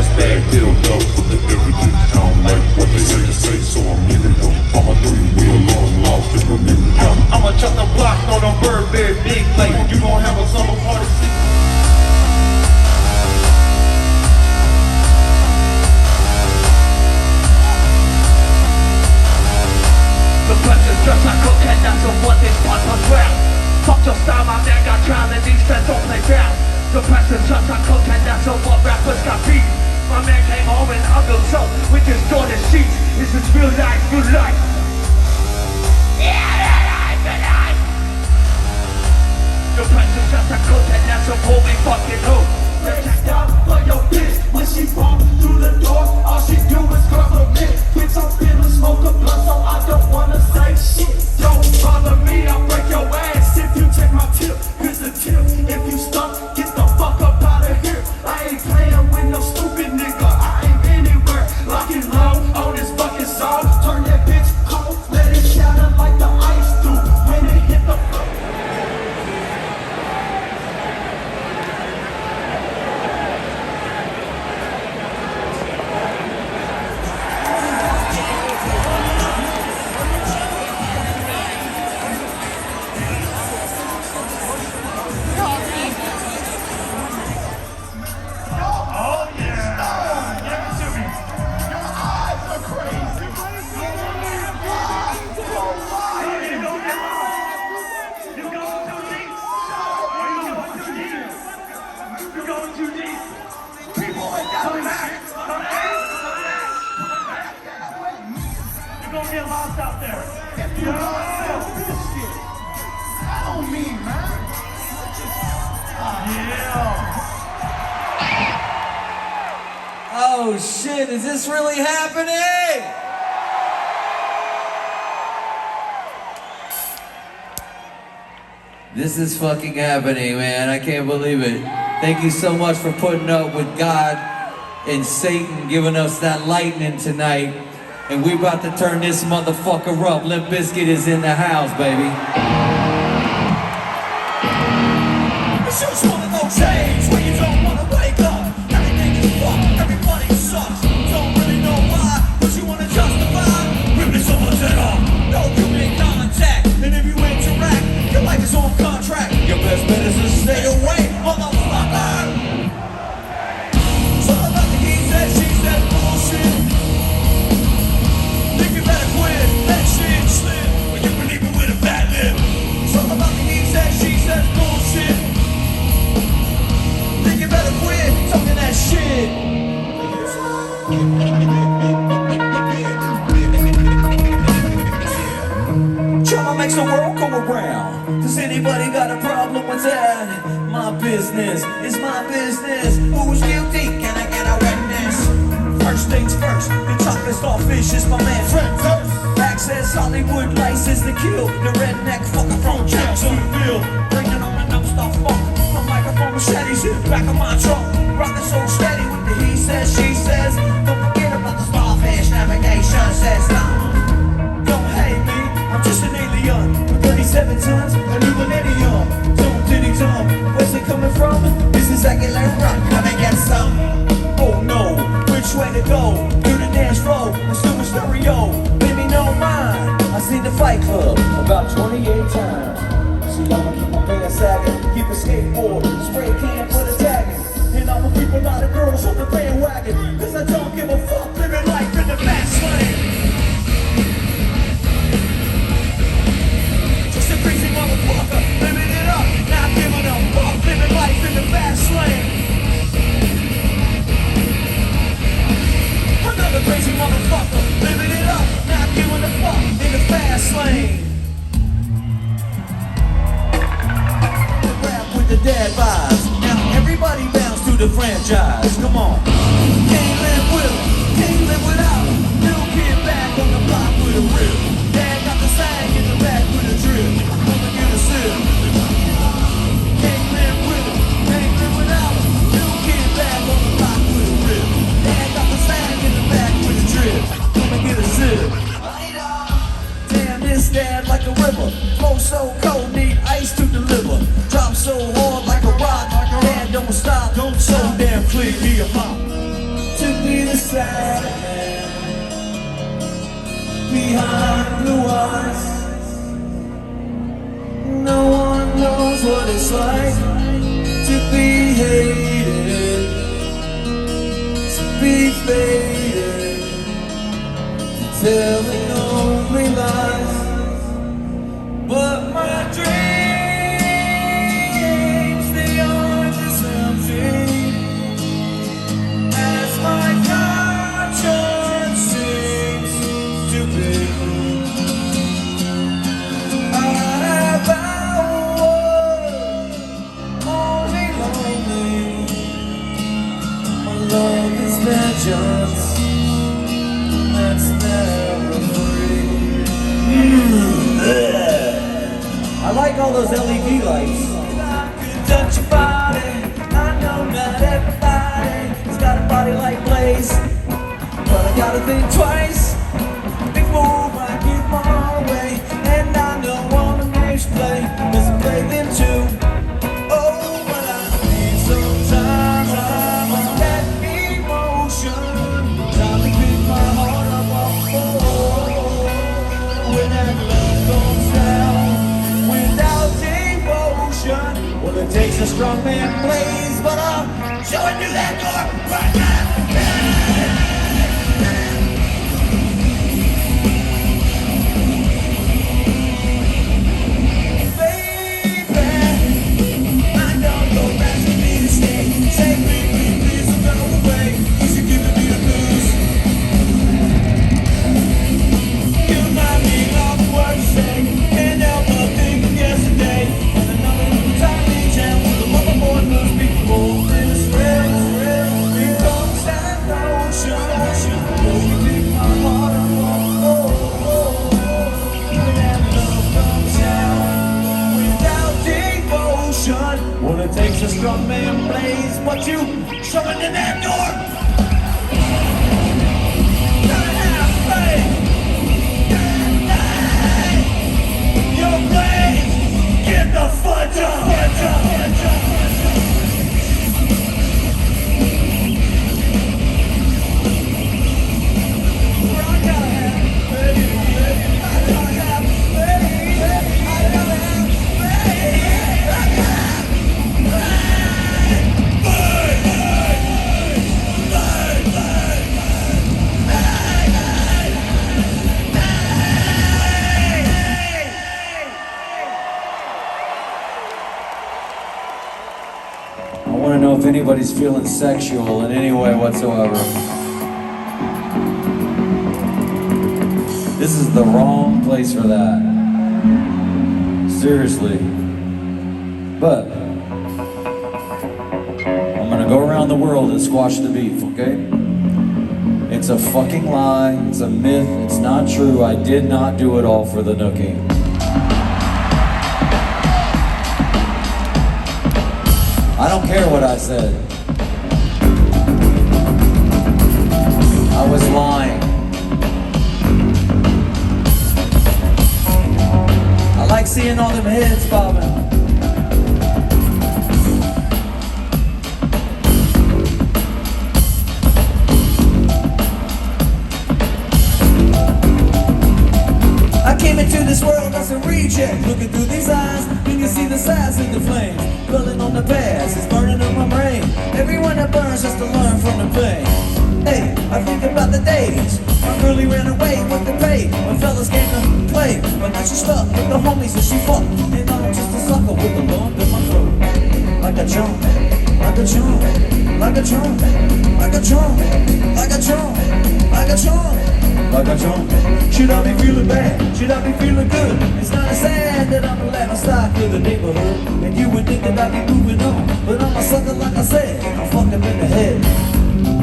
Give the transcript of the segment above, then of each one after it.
ass bag filled up with the evidence. I don't like what they say, so I'm giving them. I'm a three-wheel long lost in Bermuda. I'ma chuck the block on a bird bed, big lake. You gon' have a summer party. The pressure's just like cocaine, that's what this part on ground. Fuck your style, my man got drowned and these friends don't play down. The pressure's just like cocaine, that's what rappers got beat. My man came home and hung himself with his daughter's sheets. This is real life, good life. Yeah, real life. The pressure's just like cocaine, that's what we fucking do. Checked out for your bitch when she walk through the door. All she do is compliment. Bitch, I'm finna smoke a blunt, so I don't wanna say shit. Don't bother me, I'll break your ass if you take my tip. Here's the tip: if you stuck, get the fuck up out of here. I ain't playing with no stupid nigga. I ain't anywhere. Lock it low on this fucking song. Turn that bitch cold, let it shatter like the ice do when it hit the floor. Oh shit, is this really happening? This is fucking happening, man. I can't believe it. Thank you so much for putting up with God and Satan giving us that lightning tonight. And we're about to turn this motherfucker up. Limp Bizkit is in the house, baby. It's just one of those days when you don't wanna wake up. Everything is fucked, everybody sucks. Don't really know why, but you wanna justify ripping someone's head off. No human contact, and if you interact, your life is on contract. Your best bet is to stay away, motherfucker. It's all about the he said, she said bullshit. Think you better quit, that shit slip. When you believe it with a bad lip. It's all about the he said, she said bullshit. Think you better quit talking that shit. Drama makes the world go around. Does anybody got a problem with that? My business is my business. Who's guilty? Can I get a witness? First things first, the chocolate starfish is my man Fred Durst. Access Hollywood license to kill the redneck fucker from Jacksonville. Bringing on the no-stop funk. My microphone machetes in the back of my trunk. Rockin' so steady with the he says, she says. Don't forget about the starfish navigation system. Don't hate me, I'm just an alien with 37 tons, a new millennium. Don't diddy dumb, where's it coming from? This is Aguilera, come and get some. Oh no, which way to go? Do the dance floor, let's do a stereo. Baby, no mind, I seen the Fight Club about 28 times. See, I'ma keep my pants sagging, keep a skateboard, spray can, put a tag in. And I'ma keep a lot of girls on the bandwagon, cause I don't give a fuck, living life in the fast lane. Just a crazy motherfucker, living it up, not giving a fuck, living life in the fast lane. Another crazy motherfucker, living it up, not giving a fuck, in the fast lane. Rap with the dad vibes, now everybody bounce to the franchise, come on. Can't live with him, can't live without him. New kid back on the block with a rip. Dad got the slang in the back with a drip. Come and get a sip. Can't live with him, can't live without him. New kid back on the block with a rip. Dad got the slang in the back with a drip. Come and get a sip. Damn, this dad like a river. Flow so cold, need ice to deliver. Drop so hard like a rock. Dad don't stop, don't so damn clear, he a pop. To sad man behind blue eyes. No one knows what it's like to be hated, to be faded, to telling only lies. But my dreams, they aren't as empty as my conscience seems to be. I have hours only lonely. My love is vengeance that's never free. I like all those LED lights. I could touch your body. I know not everybody's got a body like Blaze, but I gotta think twice before I give my way. And I know all the games play, cause I play them too. Oh, but I need some time on that emotion. Time to pick my heart up off the floor. When that love comes down without devotion, well, it takes a strong man, Blaze, but I'm showing you that door right now. Well, it takes a strong man, Blaze, but you showing in that door. Gotta have faith. Yo, Blaze, get the fudge up. I want to know if anybody's feeling sexual in any way whatsoever. This is the wrong place for that. Seriously. But I'm gonna go around the world and squash the beef, okay? It's a fucking lie, it's a myth, it's not true. I did not do it all for the nookie. I don't care what I said. I was lying. I like seeing all them heads bobbing. I came into this world as a reject. Looking through these eyes, you can see the size of the flames. Pulling on the past, it's burning up my brain. Everyone that burns just to learn from the pain. Hey, I think about the days I really ran away with the pay when fellas came to play. But now she's stuck with the homies that she fucked, and I'm just a sucker with a lump in my throat. Like a chump, like a chump, like a chump, like a chump, like a chump, like a chump, like a chump. Should I be feeling bad? Should I be feeling good? It's not sad that I'm a laughing stock of the neighborhood, and you would think that I'd be moving on, but I'm a sucker like I said, I'm fucked up in the head.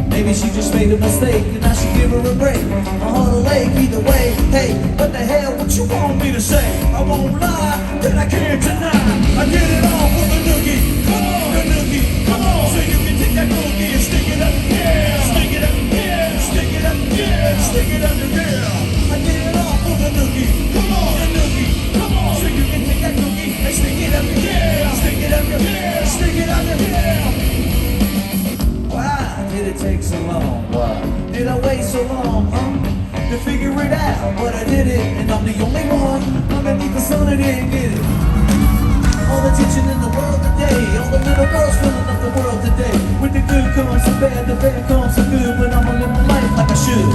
Maybe she just made a mistake and I should give her a break. My heart will ache either way. Hey, what the hell, what you want me to say? I won't lie, that I can't deny. I get it on for the nookie. Come on, the nookie, come on. So you can take that nookie and stick it up, yeah. Stick it up, yeah. Stick it up, yeah. Stick it up, yeah. I get it on for the nookie. Come on, the nookie, come on. So you can take that nookie and stick it up, yeah. Stick it up, yeah. Stick it up, yeah. Why did it take so long long? Why did I wait so long, to figure it out? But I did it, and I'm the only one underneath the sun that didn't get it. All the tension in the world today, all the little girls filling up the world today. When the good comes the bad comes the good, but I'ma live my life like I should.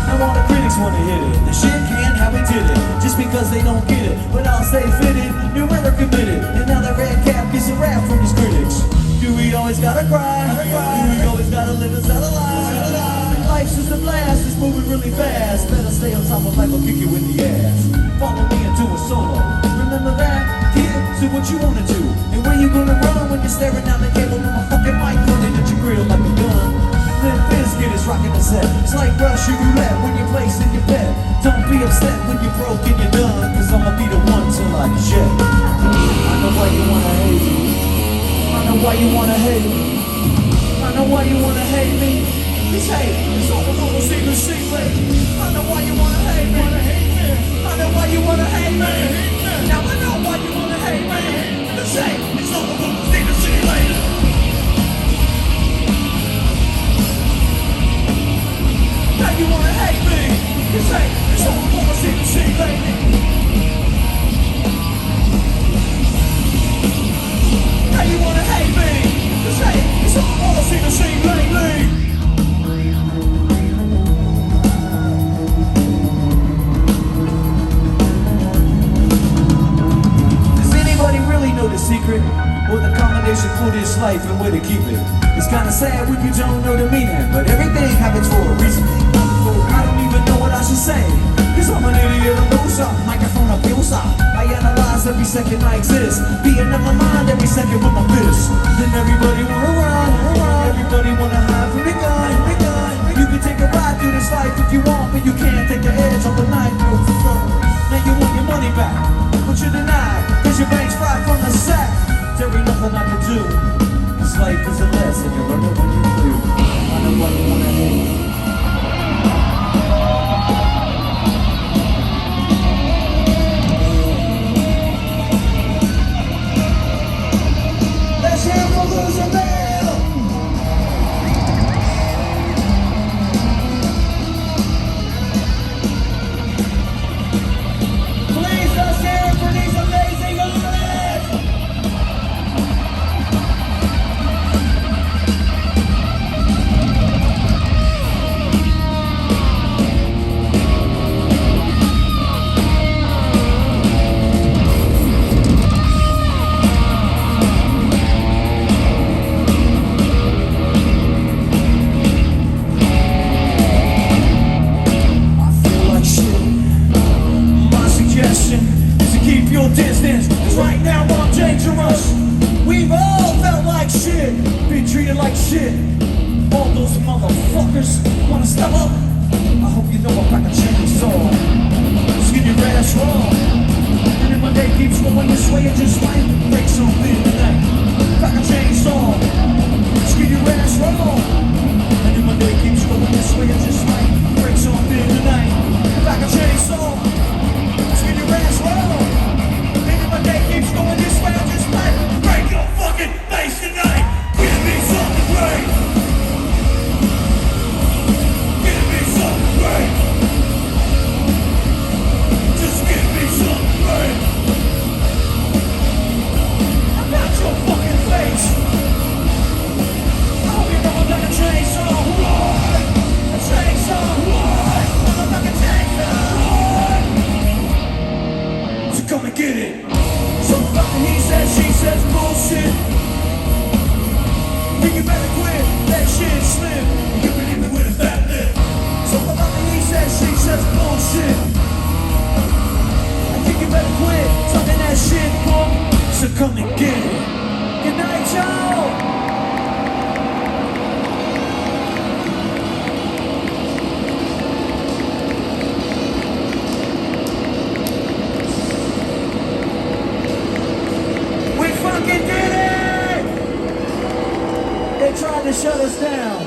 Now all the critics wanna hit it, the shit can't how we did it, just because they don't get it. But I'll stay fitted, new era committed, and now the red cap gets a rap from these critics. Do we always gotta cry? Do we always gotta live inside a lie? Life's just a blast, it's moving really fast. Better stay on top of life or kick you in the ass. Follow me and do a solo. Remember that? Get to what you wanna do. And where you gonna run when you're staring down the cable with my fucking mic pointing at your grill like a gun? Limp Bizkit is rocking the set. It's like Russian roulette when you're placing your bet. Don't be upset when you're broke and you're done, cause I'ma be the one till I jet. I know why you wanna hate me. I know why you wanna hate me. I know why you wanna hate me. It's hate, it's all the little secret. I know why you wanna hate me. I know why you wanna hate me. Now I know why you wanna hate me. It's hate, it's all the little secret. Now you wanna hate me. It's hate, it's all the little secret. Now you wanna hate me. It's hate, it's all the little secret lately. The secret or the combination for this life and where to keep it. It's kinda sad when you don't know the meaning, but everything happens for a reason. I don't even know what I should say, cause I'm an idiot, a loser, microphone abuser. I analyze every second I exist, being in my mind every second with my fist. Then everybody wanna run, everybody wanna hide from the gun. You can take a ride through this life if you want, but you can't take the edge off the knife. Now you want your money back, but you're denied, cause your brain's fried from the sack. There ain't nothing I can do, cause life is a lesson, you learn it when you're through. I know why you wanna hate me. Let's hear for Loserville! Please, let's hear it for these amazing artists! Your distance, cause right now I'm dangerous. We've all felt like shit, been treated like shit. All those motherfuckers wanna step up. I hope you know I'm like a chainsaw. Skin your ass raw. And if my day keeps going this way, it just might break something tonight. Like a chainsaw. Skin your ass raw. And if my day keeps going this way, it just might break something tonight. Like a chainsaw. Skin your ass raw. My day keeps going this way, I just might break your fucking face tonight. Give me something great. Give me something great. Just give me something great. I got your fucking face. I hope you know I'm like a chainsaw. A chainsaw. I'm like a chainsaw. So come and get it. So fucking he says, she says bullshit. Think you better quit, that shit slip. You can even with a fat lip. So fucking he says, she says bullshit. I think you better quit, talking that shit, punk. So come and get it. Good night, y'all. They tried to shut us down.